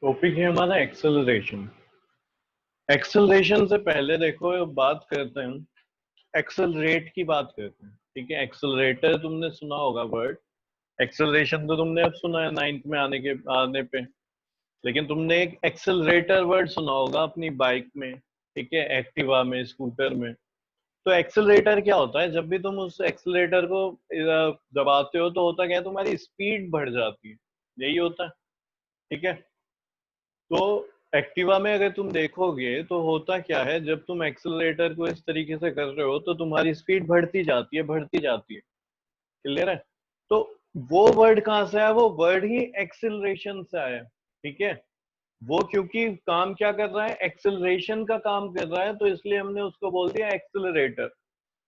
Topic है हमारा acceleration. Acceleration से पहले देखो बात करते हैं, एक्सेलरेट की बात करते हैं। ठीक है, एक्सेलरेटर तुमने सुना होगा वर्ड, एक्सेलरेशन तो तुमने अब सुना है नाइन्थ में आने पे। लेकिन तुमने एक एक्सेलरेटर वर्ड सुना होगा अपनी बाइक में, ठीक है, एक्टिवा में, स्कूटर में। तो एक्सेलरेटर क्या होता है? जब भी तुम उस एक्सेलरेटर को दबाते हो तो होता क्या है, तुम्हारी स्पीड बढ़ जाती है, यही होता है। ठीक है, तो एक्टिवा में अगर तुम देखोगे तो होता क्या है, जब तुम एक्सेलरेटर को इस तरीके से कर रहे हो तो तुम्हारी स्पीड बढ़ती जाती है, बढ़ती जाती है। क्लियर है? तो वो वर्ड कहाँ से आया? वो वर्ड ही एक्सेलरेशन से आया। ठीक है, वो क्योंकि काम क्या कर रहा है, एक्सेलरेशन का काम कर रहा है, तो इसलिए हमने उसको बोल दिया एक्सेलरेटर।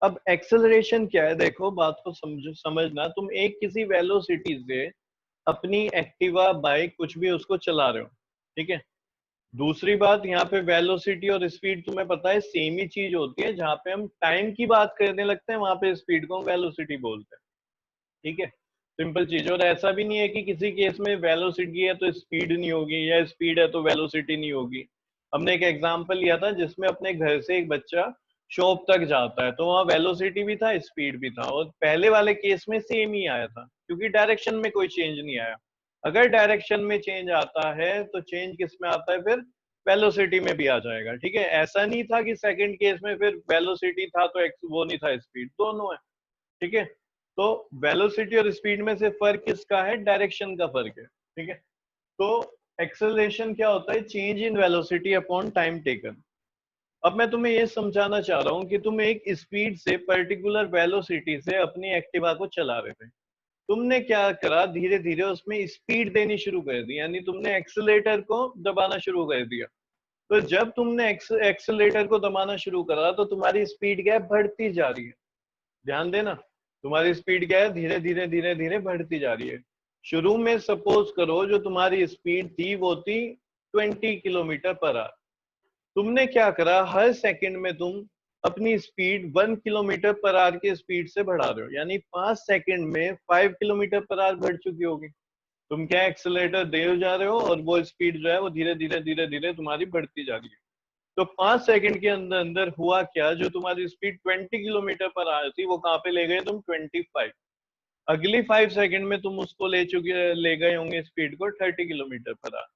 अब एक्सेलरेशन क्या है, देखो बात को समझना। तुम एक किसी वेलोसिटी से अपनी एक्टिवा, बाइक, कुछ भी उसको चला रहे हो। ठीक है, दूसरी बात, यहाँ पे वेलोसिटी और स्पीड तुम्हें पता है सेम ही चीज होती है। जहां पे हम टाइम की बात करने लगते हैं वहां पे स्पीड को हम वेलोसिटी बोलते हैं। ठीक है, सिंपल चीज। और ऐसा भी नहीं है कि किसी केस में वेलोसिटी है तो स्पीड नहीं होगी, या स्पीड है तो वेलोसिटी नहीं होगी। हमने एक एग्जांपल लिया था जिसमें अपने घर से एक बच्चा शॉप तक जाता है, तो वहां वेलोसिटी भी था, स्पीड भी था, और पहले वाले केस में सेम ही आया था क्योंकि डायरेक्शन में कोई चेंज नहीं आया। अगर डायरेक्शन में चेंज आता है तो चेंज किस में आता है? फिर वेलोसिटी में भी आ जाएगा। ठीक है, ऐसा नहीं था कि सेकंड केस में फिर वेलोसिटी था तो वो नहीं था, स्पीड, दोनों है। ठीक है, तो वेलोसिटी और स्पीड में से फर्क किसका है? डायरेक्शन का फर्क है। ठीक है, तो एक्सेलरेशन क्या होता है? Change in velocity upon time taken. अब मैं तुम्हें ये समझाना चाह रहा हूं कि तुम एक स्पीड से, पर्टिकुलर वेलोसिटी से अपनी एक्टिवा को चला रहे थे। तुमने क्या करा, धीरे धीरे उसमें स्पीड देनी शुरू कर दी, यानी तुमने एक्सेलेटर को दबाना शुरू कर दिया। तो जब तुमने एक्सेलेटर को दबाना शुरू करा तो तुम्हारी स्पीड क्या है? बढ़ती जा रही है। ध्यान देना, तुम्हारी स्पीड क्या है? धीरे धीरे धीरे धीरे बढ़ती जा रही है। शुरू में सपोज करो जो तुम्हारी स्पीड थी वो थी 20 किलोमीटर पर आवर। तुमने क्या करा, हर सेकंड में तुम अपनी स्पीड 1 किलोमीटर पर आवर की स्पीड से बढ़ा रहे हो, यानी 5 सेकंड में 5 किलोमीटर पर आवर बढ़ चुकी होगी। तुम क्या एक्सेलेरेटर दे जा रहे हो और वो स्पीड जो है वो धीरे धीरे धीरे धीरे तुम्हारी बढ़ती जा रही है। तो 5 सेकंड के अंदर अंदर हुआ क्या, जो तुम्हारी स्पीड 20 किलोमीटर पर आवर थी वो कहाँ पे ले गए तुम? 25। अगली 5 सेकंड में तुम उसको ले गए होंगे स्पीड को 30 किलोमीटर पर आवर।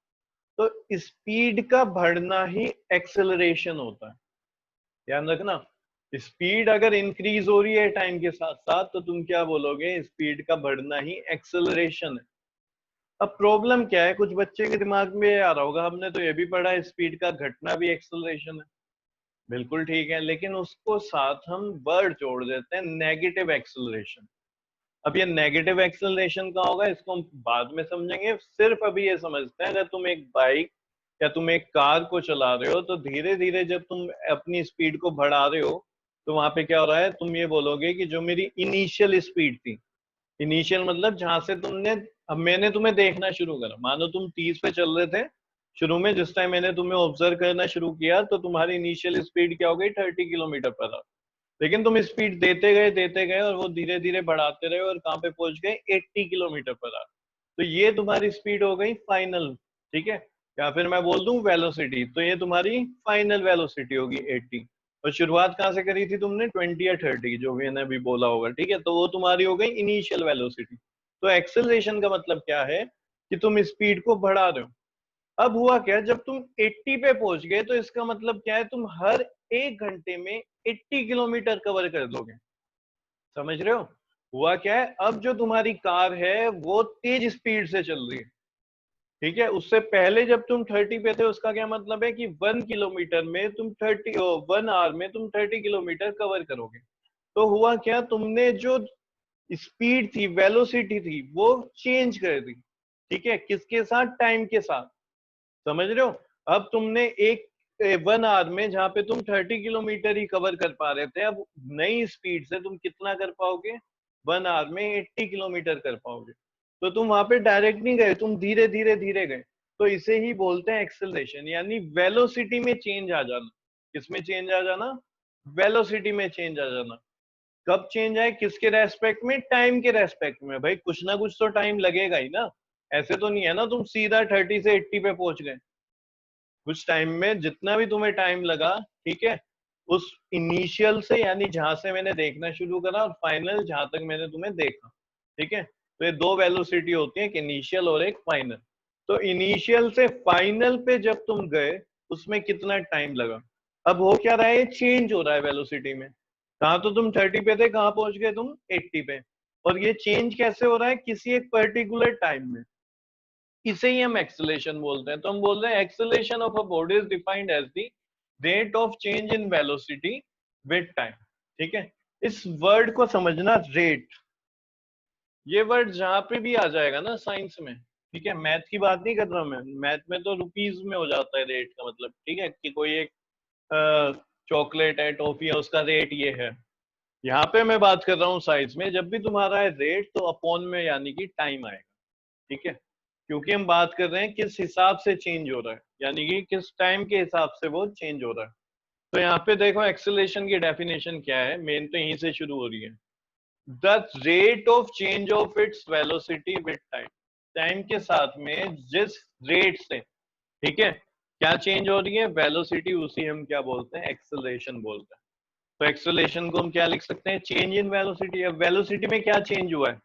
तो स्पीड का बढ़ना ही एक्सेलरेशन होता है, ध्यान रखना। स्पीड अगर इंक्रीज हो रही है टाइम के साथ साथ तो तुम क्या बोलोगे? स्पीड का बढ़ना ही एक्सेलरेशन है। अब प्रॉब्लम क्या है, कुछ बच्चे के दिमाग में आ रहा होगा हमने तो ये भी पढ़ा है स्पीड का घटना भी एक्सेलरेशन है। बिल्कुल ठीक है, लेकिन उसको साथ हम वर्ड जोड़ देते हैं नेगेटिव एक्सेलरेशन। अब ये नेगेटिव एक्सेलरेशन का होगा इसको हम बाद में समझेंगे। सिर्फ अभी ये समझते हैं, अगर तुम एक बाइक या तुम एक कार को चला रहे हो तो धीरे धीरे जब तुम अपनी स्पीड को बढ़ा रहे हो तो वहां पे क्या हो रहा है, तुम ये बोलोगे कि जो मेरी इनिशियल स्पीड थी, इनिशियल मतलब जहां से तुमने, अब मैंने तुम्हें देखना शुरू करा, मानो तुम 30 पे चल रहे थे शुरू में, जिस टाइम मैंने तुम्हें ऑब्जर्व करना शुरू किया तो तुम्हारी इनिशियल स्पीड क्या हो गई? 30 किलोमीटर पर आवर। लेकिन तुम स्पीड देते गए और वो धीरे धीरे बढ़ाते रहे और कहाँ पे पहुंच गए? 80 किलोमीटर पर आवर। तो ये तुम्हारी स्पीड हो गई फाइनल। ठीक है, या फिर मैं बोल दूं वेलोसिटी, तो ये तुम्हारी फाइनल वेलोसिटी होगी 80। और शुरुआत कहाँ से करी थी तुमने? 20 या 30, जो भी मैंने अभी बोला होगा। ठीक है, तो वो तुम्हारी हो गई इनिशियल वेलोसिटी। तो एक्सेलरेशन का मतलब क्या है कि तुम स्पीड को बढ़ा रहे हो। अब हुआ क्या, जब तुम 80 पे पहुंच गए तो इसका मतलब क्या है, तुम हर 1 घंटे में 80 किलोमीटर कवर कर दोगे। समझ रहे हो? हुआ क्या है, अब जो तुम्हारी कार है वो तेज स्पीड से चल रही है। ठीक है, उससे पहले जब तुम 30 पे थे उसका क्या मतलब है कि 1 किलोमीटर में तुम 1 आवर में तुम 30 किलोमीटर कवर करोगे। तो हुआ क्या, तुमने जो स्पीड थी, वेलोसिटी थी, वो चेंज कर दी। ठीक है, किसके साथ? टाइम के साथ। समझ रहे हो? अब तुमने एक 1 आवर में जहां पे तुम 30 किलोमीटर ही कवर कर पा रहे थे, अब नई स्पीड से तुम कितना कर पाओगे? 1 आवर में 80 किलोमीटर कर पाओगे। तो तुम वहां पे डायरेक्ट नहीं गए, तुम धीरे धीरे धीरे गए। तो इसे ही बोलते हैं एक्सेलरेशन, यानी वेलोसिटी में चेंज आ जाना। किसमें चेंज आ जाना? वेलोसिटी में चेंज आ जाना। कब चेंज आए? किसके रेस्पेक्ट में? टाइम के रेस्पेक्ट में। भाई कुछ ना कुछ तो टाइम लगेगा ही ना। ऐसे तो नहीं है ना तुम सीधा 30 से 80 पे पहुंच गए। कुछ टाइम में जितना भी तुम्हें टाइम लगा, ठीक है, उस इनिशियल से यानी जहां से मैंने देखना शुरू करा और फाइनल जहां तक मैंने तुम्हें देखा, ठीक है, तो ये दो वेलोसिटी होती है, एक इनिशियल और एक फाइनल। तो इनिशियल से फाइनल पे जब तुम गए उसमें कितना टाइम लगा। अब हो क्या रहा है, ये चेंज हो रहा है वेलोसिटी में। कहाँ तो तुम 30 पे थे, कहाँ पहुंच गए तुम 80 पे। और ये चेंज कैसे हो रहा है, किसी एक पर्टिकुलर टाइम में। इसे ही हम एक्सेलेरेशन बोलते हैं। तो हम बोल रहे हैं acceleration of a body is defined as the rate of change in velocity with time. ठीक है, इस वर्ड को समझना, रेट, ये वर्ड जहां पे भी आ जाएगा ना साइंस में, ठीक है, मैथ की बात नहीं कर रहा मैं, मैथ में तो रुपीज में हो जाता है रेट का मतलब, ठीक है, कि कोई एक चॉकलेट है, टॉफी है, उसका रेट ये है। यहाँ पे मैं बात कर रहा हूँ साइंस में, जब भी तुम्हारा है रेट तो अपॉन में यानी कि टाइम आएगा। ठीक है, क्योंकि हम बात कर रहे हैं किस हिसाब से चेंज हो रहा है, यानी कि किस टाइम के हिसाब से वो चेंज हो रहा है। तो यहाँ पे देखो एक्सेलरेशन की डेफिनेशन क्या है, मेन तो यहीं से शुरू हो रही है। The rate of change of its velocity with time, time के साथ में जिस रेट से, ठीक है, क्या चेंज हो रही है वेलोसिटी, उसी हम क्या बोलते हैं, एक्सेलरेशन बोलते हैं। तो एक्सेलरेशन को हम क्या लिख सकते हैं, चेंज इन वेलोसिटी। अब वेलोसिटी में क्या चेंज हुआ है,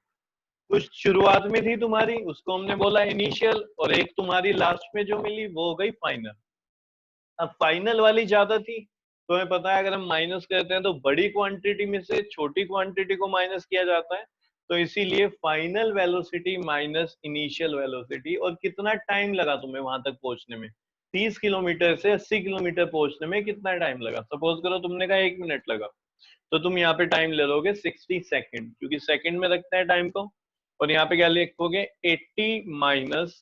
कुछ शुरुआत में थी तुम्हारी, उसको हमने बोला इनिशियल, और एक तुम्हारी लास्ट में जो मिली वो हो गई फाइनल। अब फाइनल वाली ज्यादा थी, तो हमें पता है अगर हम माइनस करते हैं तो बड़ी क्वांटिटी में से छोटी क्वांटिटी को माइनस किया जाता है। तो इसीलिए final velocity minus initial velocity. और कितना टाइम लगा तुम्हें वहां तक पहुंचने में, 30 किलोमीटर से 80 किलोमीटर पहुंचने में कितना टाइम लगा। सपोज करो तुमने कहा 1 मिनट लगा, तो तुम यहाँ पे टाइम ले लोगे 60 सेकेंड, क्योंकि सेकंड में रखते हैं टाइम को। और यहाँ पे क्या लिखोगे, 80 -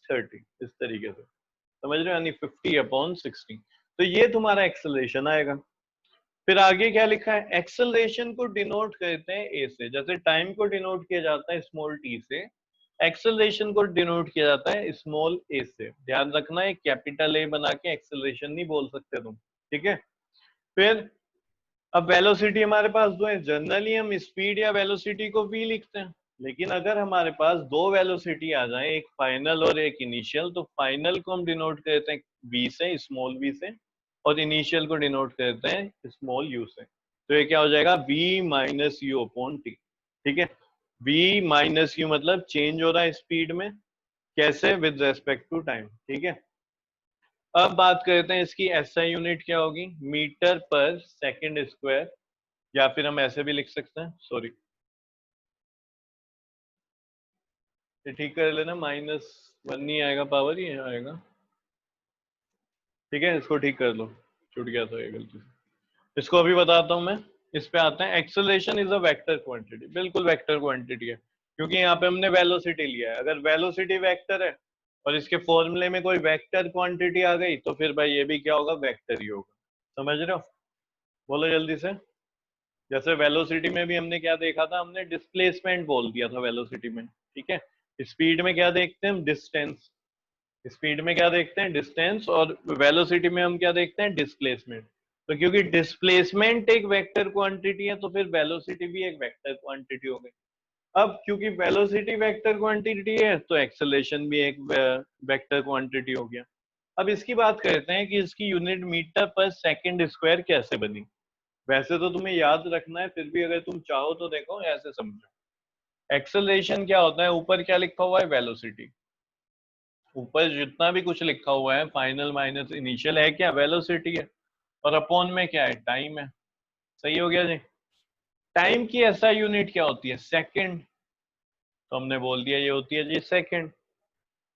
30, इस तरीके से, समझ रहे हो, यानी 50/60। तो ये तुम्हारा एक्सेलरेशन आएगा। फिर आगे क्या लिखा है, एक्सेलरेशन को डिनोट करते हैं ए से, जैसे टाइम को डिनोट किया जाता है स्मॉल टी से, एक्सेलरेशन को डिनोट किया जाता है स्मॉल ए से। ध्यान रखना, एक कैपिटल ए बना के एक्सेलरेशन नहीं बोल सकते तुम, ठीक है। फिर अब वेलोसिटी हमारे पास दो है, जनरली हम स्पीड या वेलोसिटी को v लिखते हैं, लेकिन अगर हमारे पास दो वेलोसिटी आ जाए, एक फाइनल और एक इनिशियल, तो फाइनल को हम डिनोट करते हैं v से, स्मॉल v से, और इनिशियल को डिनोट करते हैं स्मॉल u से। तो ये क्या हो जाएगा, v - u अपॉन t। ठीक है, v - u मतलब चेंज हो रहा है स्पीड में, कैसे, विद रेस्पेक्ट टू टाइम। ठीक है, अब बात करते हैं इसकी एसआई यूनिट क्या होगी, मीटर पर सेकंड स्क्वायर, या फिर हम ऐसे भी लिख सकते हैं, सॉरी ये ठीक कर लेना, -1 नहीं आएगा, पावर ही आएगा। ठीक है, इसको ठीक कर लो, छूट गया था ये गलती से। इसको अभी बताता हूं मैं। इस पे आते हैं, acceleration is a vector quantity, बिल्कुल वेक्टर क्वांटिटी है, क्योंकि यहाँ पे हमने वेलोसिटी लिया है। अगर वेलोसिटी वेक्टर है और इसके फॉर्मूले में कोई वेक्टर क्वांटिटी आ गई, तो फिर भाई ये भी क्या होगा, वेक्टर ही होगा। समझ रहे हो, बोलो जल्दी से। जैसे वेलोसिटी में भी हमने क्या देखा था, हमने डिस्प्लेसमेंट बोल दिया था वेलोसिटी में, ठीक है। स्पीड में क्या देखते हैं हम, डिस्टेंस। स्पीड में क्या देखते हैं, डिस्टेंस, और वेलोसिटी में हम क्या देखते हैं, डिस्प्लेसमेंट। तो क्योंकि डिस्प्लेसमेंट एक वेक्टर क्वांटिटी है, तो फिर वेलोसिटी भी एक वेक्टर क्वांटिटी हो गई। अब क्योंकि वेलोसिटी वेक्टर क्वांटिटी है, तो एक्सेलरेशन भी एक वेक्टर क्वांटिटी हो गया। अब इसकी बात करते हैं कि इसकी यूनिट मीटर पर सेकंड स्क्वायर कैसे बनी। वैसे तो तुम्हें याद रखना है, फिर भी अगर तुम चाहो तो देखो, ऐसे समझो। एक्सेलरेशन क्या होता है, ऊपर क्या लिखा हुआ है, वेलोसिटी। ऊपर जितना भी कुछ लिखा हुआ है, फाइनल माइनस इनिशियल, है क्या, वेलोसिटी है। और अपॉन में क्या है, टाइम है। सही हो गया जी। टाइम की ऐसा यूनिट क्या होती है, सेकंड। तो हमने बोल दिया ये होती है जी सेकंड।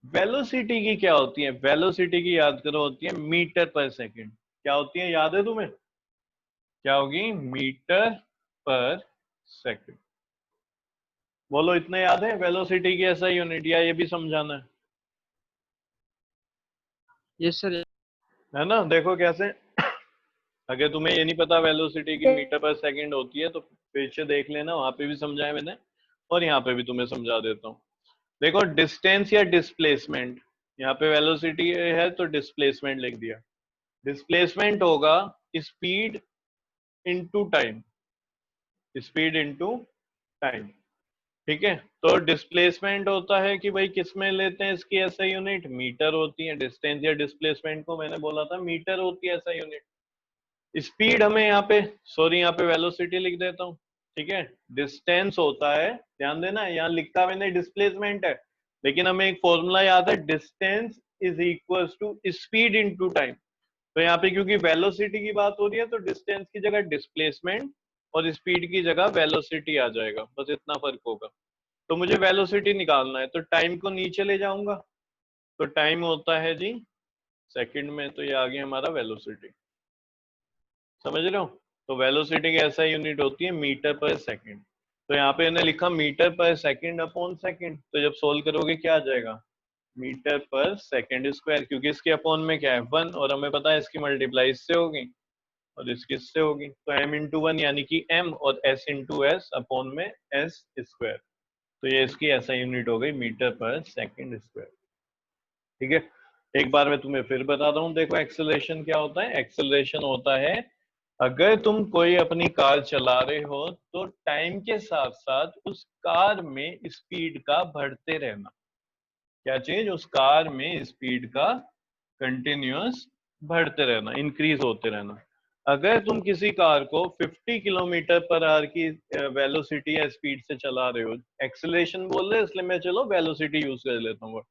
वेलोसिटी की क्या होती है, वेलोसिटी की याद करो, होती है मीटर पर सेकंड। क्या होती है, याद है तुम्हें, क्या होगी, मीटर पर सेकंड। बोलो, इतना याद है वेलोसिटी की ऐसा यूनिट, या ये भी समझाना यस सर। है ना। देखो कैसे, अगर तुम्हें ये नहीं पता वेलोसिटी की मीटर पर सेकंड होती है, तो पीछे देख लेना, वहां पे भी समझाया मैंने, और यहाँ पे भी तुम्हें समझा देता हूँ। देखो, डिस्टेंस या डिस्प्लेसमेंट, यहाँ पे वेलोसिटी है तो डिस्प्लेसमेंट लिख दिया। डिस्प्लेसमेंट होगा speed into time, speed into time. ठीक है। तो डिस्प्लेसमेंट होता है कि भाई किस में लेते हैं इसकी ऐसा यूनिट, मीटर होती है। डिस्टेंस या डिस्प्लेसमेंट को मैंने बोला था मीटर होती है ऐसा यूनिट। स्पीड हमें यहाँ पे, सॉरी यहाँ पे वेलोसिटी लिख देता हूँ, ठीक है। डिस्टेंस होता है, ध्यान देना यहाँ लिखा मैंने डिस्प्लेसमेंट है, लेकिन हमें एक फॉर्मूला याद है, distance is equal to speed into time. तो यहाँ पे क्योंकि वेलोसिटी की बात हो रही है तो डिस्टेंस की जगह डिस्प्लेसमेंट और स्पीड की जगह वेलोसिटी आ जाएगा, बस इतना फर्क होगा। तो मुझे वेलोसिटी निकालना है, तो टाइम को नीचे ले जाऊंगा, तो टाइम होता है जी सेकंड में, तो ये आ गया हमारा वेलोसिटी। समझ रहे हो? तो वेलोसिटी की ऐसा यूनिट होती है मीटर पर सेकंड। तो यहाँ पे मैंने लिखा मीटर पर सेकंड अपॉन सेकंड, तो जब सोल्व करोगे क्या आ जाएगा, मीटर पर सेकंड स्क्वायर, क्योंकि इसके अपॉन में क्या है 1, और हमें पता है इसकी मल्टीप्लाई इससे होगी और इसकी इससे होगी, तो m इंटू 1 यानी कि m, और s इंटू एस अपॉन में s स्क्वायर। तो ये इसकी ऐसा यूनिट हो गई मीटर पर सेकंड स्क्वायर। ठीक है, एक बार मैं तुम्हें फिर बता रहा हूँ, देखो एक्सेलरेशन क्या होता है। एक्सेलरेशन होता है अगर तुम कोई अपनी कार चला रहे हो तो टाइम के साथ साथ उस कार में स्पीड का बढ़ते रहना। क्या चीज, उस कार में स्पीड का कंटिन्यूअस बढ़ते रहना, इंक्रीज होते रहना। अगर तुम किसी कार को 50 किलोमीटर पर आवर की वेलोसिटी या स्पीड से चला रहे हो, एक्सेलरेशन बोल रहे हैं इसलिए मैं चलो वेलोसिटी यूज कर लेता हूँ।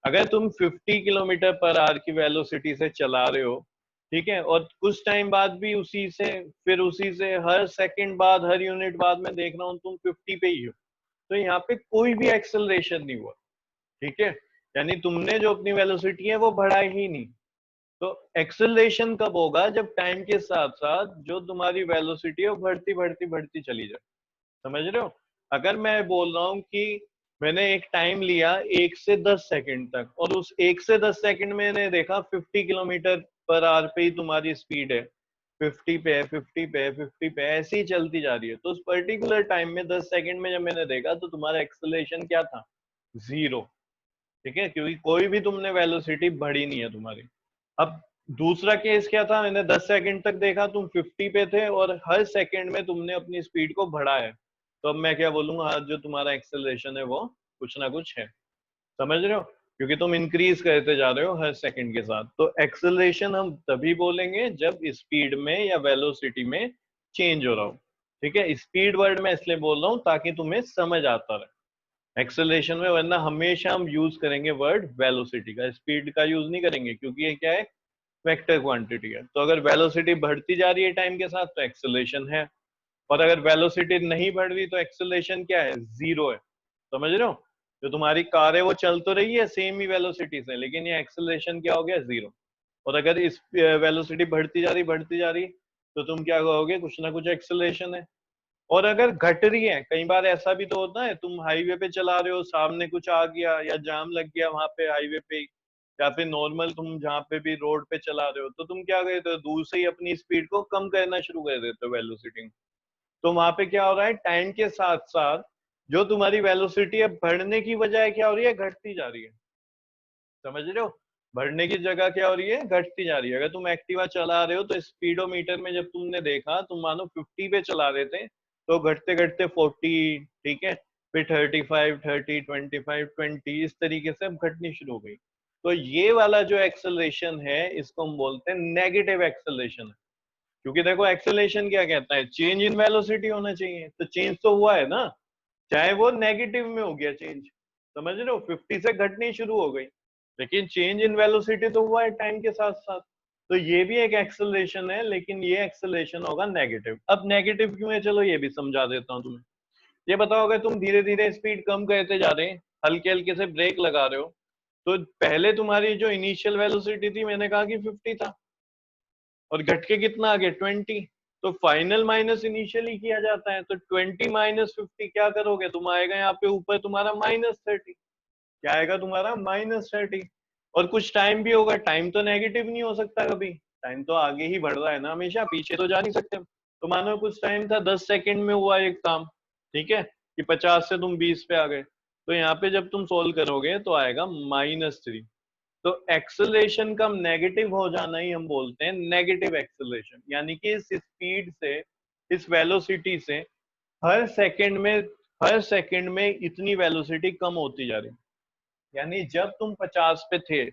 अगर तुम 50 किलोमीटर पर आवर की वेलोसिटी से चला रहे हो, ठीक है, और कुछ टाइम बाद भी उसी से, फिर उसी से हर सेकंड बाद, हर यूनिट बाद में देख रहा हूँ तुम 50 पे ही हो, तो यहाँ पे कोई भी एक्सेलरेशन नहीं हुआ। ठीक है, यानी तुमने जो अपनी वेलोसिटी है वो बढ़ाई ही नहीं। तो एक्सेलरेशन कब होगा, जब टाइम के साथ साथ जो तुम्हारी वेलोसिटी है वो बढ़ती बढ़ती बढ़ती चली जाए। समझ रहे हो? अगर मैं बोल रहा हूँ कि मैंने एक टाइम लिया 1 से 10 सेकंड तक, और उस 1 से 10 सेकंड में मैंने देखा 50 किलोमीटर पर आवर पे ही तुम्हारी स्पीड है, 50 पे है, 50 पे है, 50 पे है, ऐसे ही चलती जा रही है, तो उस पर्टिकुलर टाइम में 10 सेकंड में जब मैंने देखा तो तुम्हारा एक्सेलरेशन क्या था, 0। ठीक है, क्योंकि कोई भी तुमने वेलोसिटी बढ़ी नहीं है तुम्हारी। अब दूसरा केस क्या था, मैंने 10 सेकंड तक देखा तुम 50 पे थे और हर सेकंड में तुमने अपनी स्पीड को बढ़ाया, तो अब मैं क्या बोलूंगा, आज जो तुम्हारा एक्सेलरेशन है वो कुछ ना कुछ है। समझ रहे हो? क्योंकि तुम इंक्रीज करते जा रहे हो हर सेकंड के साथ। तो एक्सेलरेशन हम तभी बोलेंगे जब स्पीड में या वेलोसिटी में चेंज हो रहा हो। ठीक है, स्पीड वर्ड में इसलिए बोल रहा हूँ ताकि तुम्हें समझ आता रहे एक्सेलरेशन में, वरना हमेशा हम यूज करेंगे वर्ड वेलोसिटी का, स्पीड का यूज नहीं करेंगे, क्योंकि ये क्या है, वेक्टर क्वांटिटी है। तो अगर वेलोसिटी बढ़ती जा रही है टाइम के साथ तो एक्सेलरेशन है, और अगर वेलोसिटी नहीं बढ़ रही तो एक्सेलरेशन क्या है, 0 है। समझ रहे हो? जो तुम्हारी कार है वो चल तो रही है सेम ही वेलोसिटी से, लेकिन ये एक्सेलरेशन क्या हो गया, 0। और अगर इस वेलोसिटी बढ़ती जा रही तो तुम क्या कहोगे, कुछ ना कुछ एक्सेलरेशन है। और अगर घट रही है, कई बार ऐसा भी तो होता है, तुम हाईवे पे चला रहे हो, सामने कुछ आ गया या जाम लग गया वहां पे हाईवे पे, या फिर नॉर्मल तुम जहाँ पे भी रोड पे चला रहे हो, तो तुम क्या करते हो, दूर से ही अपनी स्पीड को कम करना शुरू कर देते हो वेलोसिटी। तो वहां पे क्या हो रहा है, टाइम के साथ साथ जो तुम्हारी वेलोसिटी है बढ़ने की बजाय क्या हो रही है, घटती जा रही है। समझ रहे हो? बढ़ने की जगह क्या हो रही है, घटती जा रही है। अगर तुम एक्टिवा चला रहे हो तो स्पीडोमीटर में जब तुमने देखा, तुम मानो 50 पे चला रहे थे, तो घटते घटते 40, ठीक है, फिर 35, 30, 25, 20, इस तरीके से अब घटनी शुरू हो गई। तो ये वाला जो एक्सेलरेशन है इसको हम बोलते हैं नेगेटिव एक्सेलरेशन। क्योंकि देखो एक्सेलरेशन क्या कहता है, चेंज इन वेलोसिटी होना चाहिए, तो चेंज तो हुआ है ना, चाहे वो नेगेटिव में हो गया चेंज। समझ रहे हो? 50 से घटनी शुरू हो गई, लेकिन चेंज इन वेलोसिटी तो हुआ है टाइम के साथ साथ। तो ये भी एक एक्सेलरेशन है, लेकिन ये एक्सेलरेशन होगा नेगेटिव। अब नेगेटिव क्यों है, चलो ये भी समझा देता हूँ तुम्हें। ये बताओ, अगर तुम धीरे धीरे स्पीड कम करते जा रहे हैं, हल्के हल्के से ब्रेक लगा रहे हो, तो पहले तुम्हारी जो इनिशियल वेलोसिटी थी मैंने कहा कि 50 था, और घट के कितना आ गया, 20। तो फाइनल माइनस इनिशियली किया जाता है, तो 20 माइनस 50 क्या करोगे, तुम आएगा यहाँ पे ऊपर तुम्हारा -30। क्या आएगा तुम्हारा, -30। और कुछ टाइम भी होगा, टाइम तो नेगेटिव नहीं हो सकता कभी, टाइम तो आगे ही बढ़ रहा है ना, हमेशा पीछे तो जा नहीं सकते। तो मानो कुछ टाइम था, 10 सेकंड में हुआ एक काम, ठीक है, कि 50 से तुम 20 पे आ गए, तो यहाँ पे जब तुम सोल्व करोगे तो आएगा -3। तो एक्सेलरेशन का नेगेटिव हो जाना ही हम बोलते हैं नेगेटिव एक्सेलरेशन, यानी कि इस स्पीड से, इस वेलोसिटी से हर सेकंड में हर सेकंड में इतनी वेलोसिटी कम होती जा रही, यानी जब तुम 50 पे थे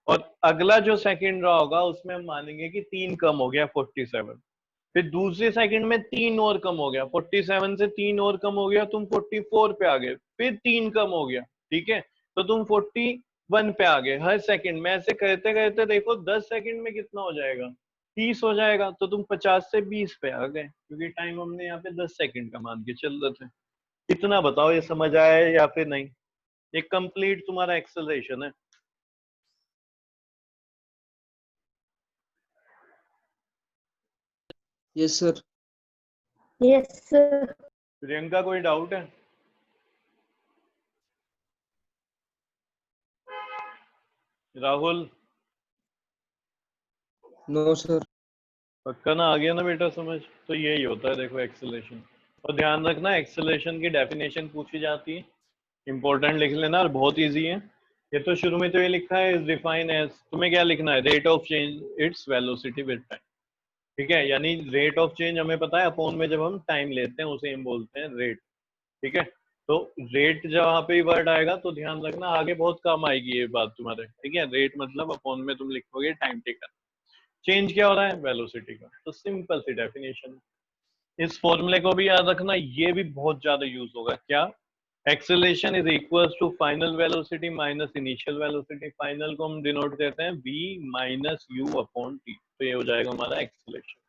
और अगला जो सेकंड रहा होगा उसमें हम मानेंगे कि 3 कम हो गया 47, फिर दूसरे सेकंड में 3 और कम हो गया 47 से 3 और कम हो गया, तुम 44 पे आ गए, फिर 3 कम हो गया, ठीक है, तो तुम 41 पे आ गए हर सेकंड में। ऐसे करते करते देखो 10 सेकंड में कितना हो जाएगा, 30 हो जाएगा, तो तुम 50 से 20 पे आ गए, क्योंकि टाइम हमने यहाँ पे 10 सेकंड का मान के चल रहे थे। इतना बताओ ये समझ आया या फिर नहीं? ये कंप्लीट तुम्हारा एक्सेलरेशन है। Yes sir. Yes sir. Priyanka कोई डाउट है? राहुल? No sir. पक्का ना? आ गया ना बेटा समझ? तो यही होता है देखो एक्सेलरेशन। और ध्यान रखना एक्सेलरेशन की डेफिनेशन पूछी जाती है, इंपॉर्टेंट लिख लेना, और बहुत इजी है ये तो। शुरू में तो ये लिखा है इज डिफाइन एज, तुम्हें क्या लिखना है, rate of change its velocity with time, ठीक है, यानी रेट ऑफ चेंज हमें पता है, अपॉन में जब हम टाइम लेते हैं उसे हम बोलते हैं रेट, ठीक है। तो रेट जहाँ पे वर्ड आएगा तो ध्यान रखना आगे बहुत काम आएगी ये बात तुम्हारे, ठीक है। रेट मतलब अपॉन में तुम लिखोगे टाइम टेकन, चेंज क्या हो रहा है, वेलोसिटी का। तो सिंपल सी डेफिनेशन है। इस फॉर्मूले को भी याद रखना, ये भी बहुत ज्यादा यूज होगा। क्या? Acceleration is equals to final velocity minus initial velocity. Final को हम डिनोट करते हैं v minus u upon t, तो ये हो जाएगा हमारा एक्सेलरेशन,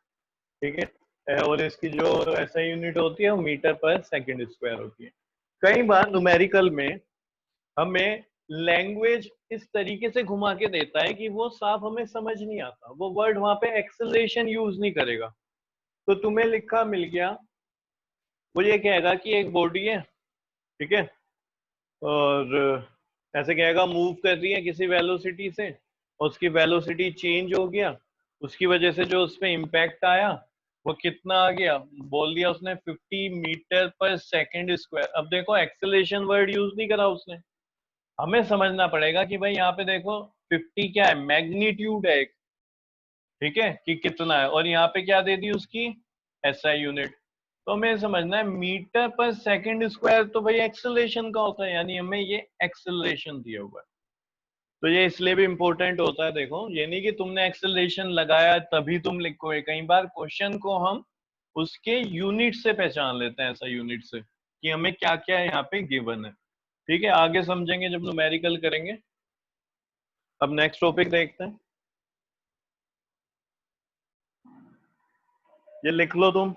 ठीक है। और इसकी जो ऐसा यूनिट होती है वो मीटर पर सेकंड स्क्वायर होती है। कई बार न्यूमेरिकल में हमें लैंग्वेज इस तरीके से घुमा के देता है कि वो साफ हमें समझ नहीं आता, वो वर्ड वहां पे एक्सेलरेशन यूज नहीं करेगा। तो तुम्हें लिखा मिल गया, वो ये कहेगा कि एक बॉडी है, ठीक है, और ऐसे कहेगा मूव कर रही है किसी वेलोसिटी से, और उसकी वेलोसिटी चेंज हो गया, उसकी वजह से जो उस पर इम्पैक्ट आया वो कितना आ गया, बोल दिया उसने 50 मीटर पर सेकंड स्क्वायर। अब देखो एक्सेलरेशन वर्ड यूज नहीं करा उसने, हमें समझना पड़ेगा कि भाई यहाँ पे देखो 50 क्या है, मैग्नीट्यूड है एक, ठीक है, कि कितना है, और यहाँ पे क्या दे दी उसकी एसआई यूनिट। तो हमें समझना है मीटर पर सेकंड स्क्वायर तो भाई एक्सेलरेशन का होता है, यानी हमें ये एक्सेलरेशन दिया हुआ है। तो ये इसलिए भी इंपॉर्टेंट होता है, देखो ये नहीं कि तुमने एक्सेलरेशन लगाया तभी तुम लिखोगे, कई बार क्वेश्चन को हम उसके यूनिट से पहचान लेते हैं, ऐसा यूनिट से कि हमें क्या क्या यहाँ पे गिवन है, ठीक है। आगे समझेंगे जब न्यूमेरिकल करेंगे। अब नेक्स्ट टॉपिक देखते हैं, ये लिख लो तुम,